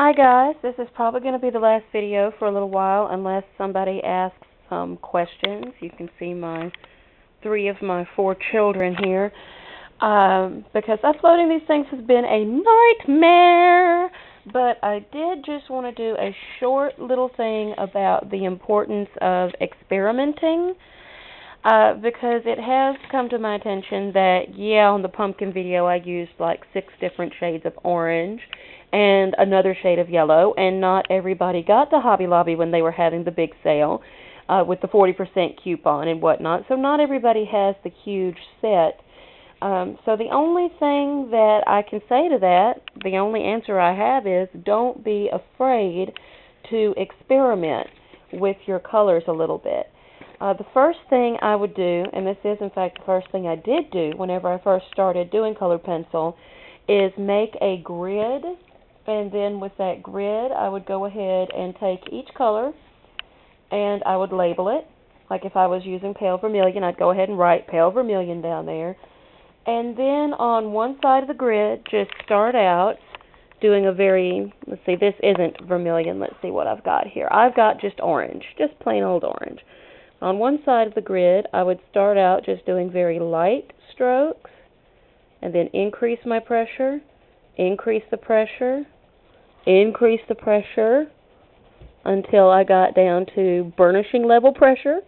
Hi guys, this is probably going to be the last video for a little while unless somebody asks some questions. You can see my 3 of my 4 children here because uploading these things has been a nightmare, but I did just want to do a short little thing about the importance of experimenting because it has come to my attention that, yeah, on the pumpkin video I used like 6 different shades of orange and another shade of yellow, and not everybody got to Hobby Lobby when they were having the big sale with the 40% coupon and whatnot, so not everybody has the huge set. So the only thing that I can say to that, the only answer I have is don't be afraid to experiment with your colors a little bit. The first thing I would do, and this is in fact the first thing I did do whenever I first started doing colored pencil, is make a grid. And then with that grid, I would go ahead and take each color and I would label it. Like if I was using pale vermilion, I'd go ahead and write pale vermilion down there. And then on one side of the grid, just start out doing a very, let's see, this isn't vermilion. Let's see what I've got here. I've got just orange, just plain old orange. On one side of the grid, I would start out just doing very light strokes and then increase my pressure, increase the pressure, increase the pressure until I got down to burnishing level pressure.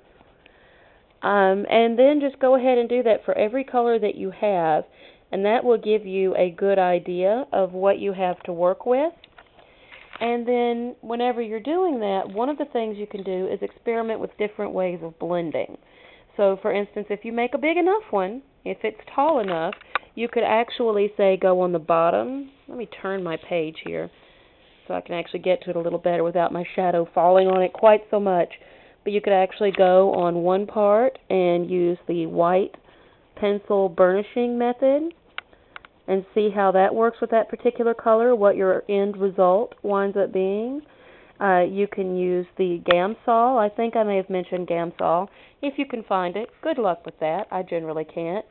And then just go ahead and do that for every color that you have, and that will give you a good idea of what you have to work with. And then whenever you're doing that, one of the things you can do is experiment with different ways of blending. So for instance, if you make a big enough one, if it's tall enough, you could actually say go on the bottom. Let me turn my page here so I can actually get to it a little better without my shadow falling on it quite so much. But you could actually go on one part and use the white pencil burnishing method and see how that works with that particular color, what your end result winds up being. You can use the Gamsol. I think I may have mentioned Gamsol. If you can find it, good luck with that. I generally can't.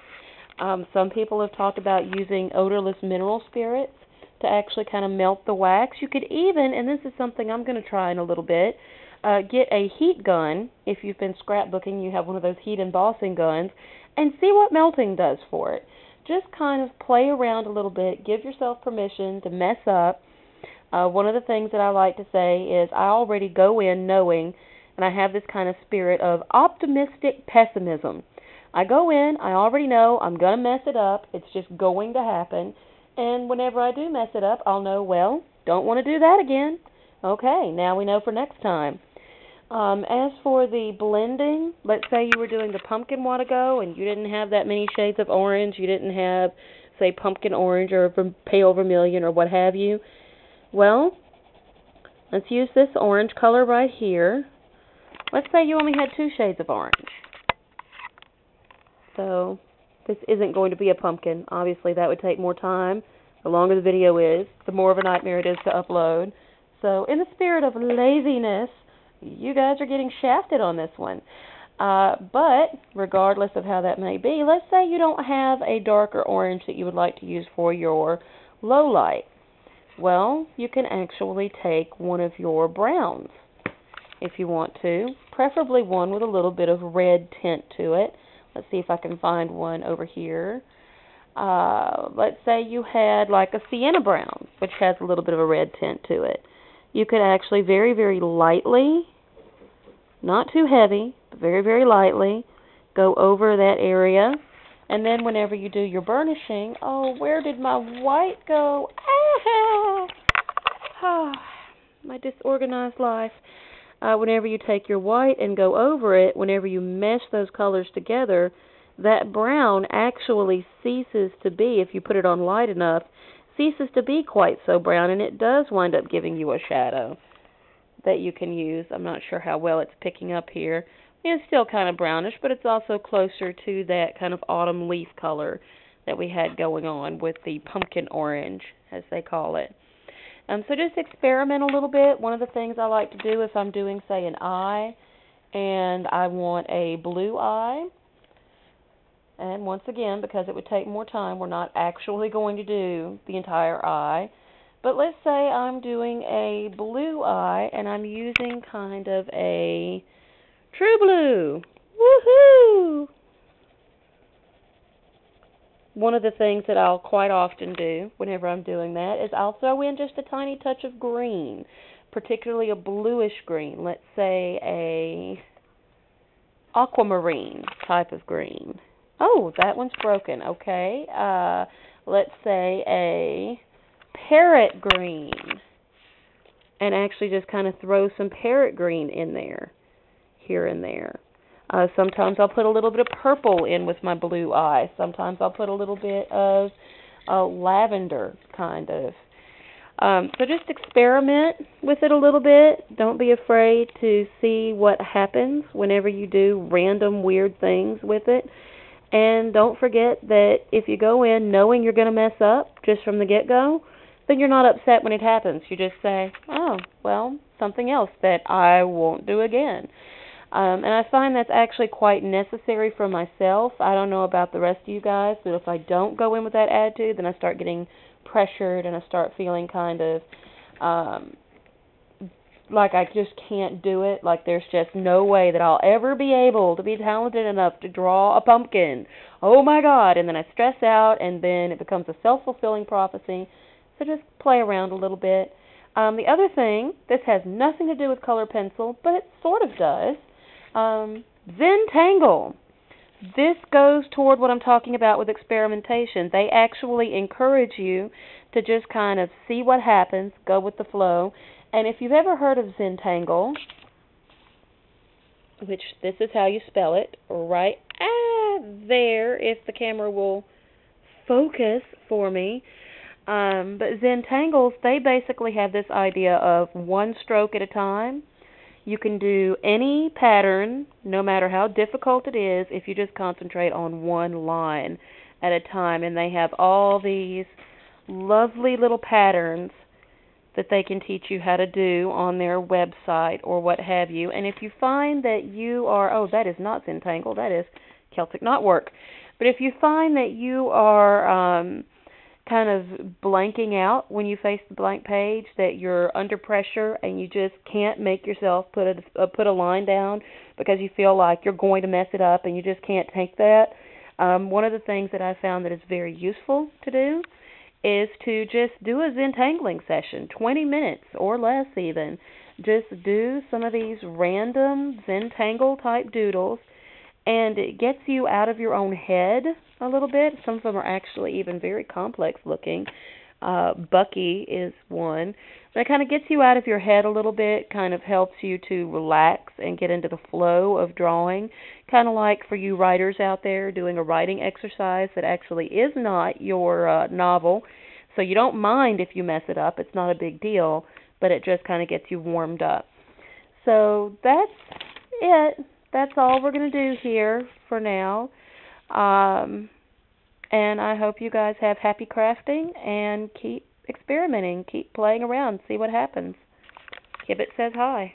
Some people have talked about using odorless mineral spirits to actually kind of melt the wax. You could even, and this is something I'm going to try in a little bit, get a heat gun. If you've been scrapbooking, you have one of those heat embossing guns, and see what melting does for it. Just kind of play around a little bit, give yourself permission to mess up. One of the things that I like to say is I already go in knowing, and I have this kind of spirit of optimistic pessimism. I go in, I already know I'm going to mess it up, it's just going to happen, and whenever I do mess it up, I'll know, well, don't want to do that again. Okay, now we know for next time. As for the blending, let's say you were doing the pumpkin a while ago and you didn't have that many shades of orange, you didn't have, say, pumpkin orange or pale vermilion or what have you. Well, let's use this orange color right here. Let's say you only had 2 shades of orange. So this isn't going to be a pumpkin. Obviously, that would take more time. The longer the video is, the more of a nightmare it is to upload. So in the spirit of laziness, you guys are getting shafted on this one. But regardless of how that may be, let's say you don't have a darker orange that you would like to use for your low light. Well, you can actually take one of your browns if you want to, preferably one with a little bit of red tint to it. Let's see if I can find one over here. Let's say you had like a sienna brown, which has a little bit of a red tint to it. You could actually very, very lightly, not too heavy, but very, very lightly, go over that area. And then whenever you do your burnishing, oh, where did my white go? Ah, my disorganized life. Whenever you take your white and go over it, whenever you mesh those colors together, that brown actually ceases to be, if you put it on light enough, ceases to be quite so brown, and it does wind up giving you a shadow that you can use. I'm not sure how well it's picking up here. It's still kind of brownish, but it's also closer to that kind of autumn leaf color that we had going on with the pumpkin orange, as they call it. So just experiment a little bit. One of the things I like to do if I'm doing, say, an eye, and I want a blue eye, and once again, because it would take more time, we're not actually going to do the entire eye. But let's say I'm doing a blue eye and I'm using kind of a true blue. Woohoo! One of the things that I'll quite often do whenever I'm doing that is I'll throw in just a tiny touch of green, particularly a bluish green. Let's say a aquamarine type of green. Oh, that one's broken. Okay. Let's say a parrot green. And actually just kind of throw some parrot green in there, here and there. Sometimes I'll put a little bit of purple in with my blue eye. Sometimes I'll put a little bit of lavender, kind of. So just experiment with it a little bit. Don't be afraid to see what happens whenever you do random weird things with it. And don't forget that if you go in knowing you're going to mess up just from the get-go, then you're not upset when it happens. You just say, oh, well, something else that I won't do again. And I find that's actually quite necessary for myself. I don't know about the rest of you guys, but if I don't go in with that attitude, then I start getting pressured and I start feeling kind of like I just can't do it, like there's just no way that I'll ever be able to be talented enough to draw a pumpkin. Oh my God. And then I stress out and then it becomes a self-fulfilling prophecy. So just play around a little bit. The other thing, this has nothing to do with color pencil, but it sort of does. Zentangle. This goes toward what I'm talking about with experimentation. They actually encourage you to just kind of see what happens, go with the flow. And if you've ever heard of Zentangle, which this is how you spell it, right there, if the camera will focus for me. But Zentangles, they basically have this idea of one stroke at a time. You can do any pattern, no matter how difficult it is, if you just concentrate on one line at a time. And they have all these lovely little patterns that they can teach you how to do on their website or what have you. And if you find that you are, oh, that is not Zentangle, that is Celtic Knotwork. But if you find that you are kind of blanking out when you face the blank page, that you're under pressure and you just can't make yourself put a line down because you feel like you're going to mess it up and you just can't take that, one of the things that I found that is very useful to do is to just do a Zentangling session, 20 minutes or less even. Just do some of these random Zentangle type doodles, and it gets you out of your own head a little bit. Some of them are actually even very complex looking. Bucky is one. But it kind of gets you out of your head a little bit, kind of helps you to relax and get into the flow of drawing. Kind of like for you writers out there doing a writing exercise that actually is not your novel. So you don't mind if you mess it up. It's not a big deal, but it just kind of gets you warmed up. So that's it. That's all we're going to do here for now. And I hope you guys have happy crafting and keep experimenting, keep playing around, see what happens. Kibbit says hi.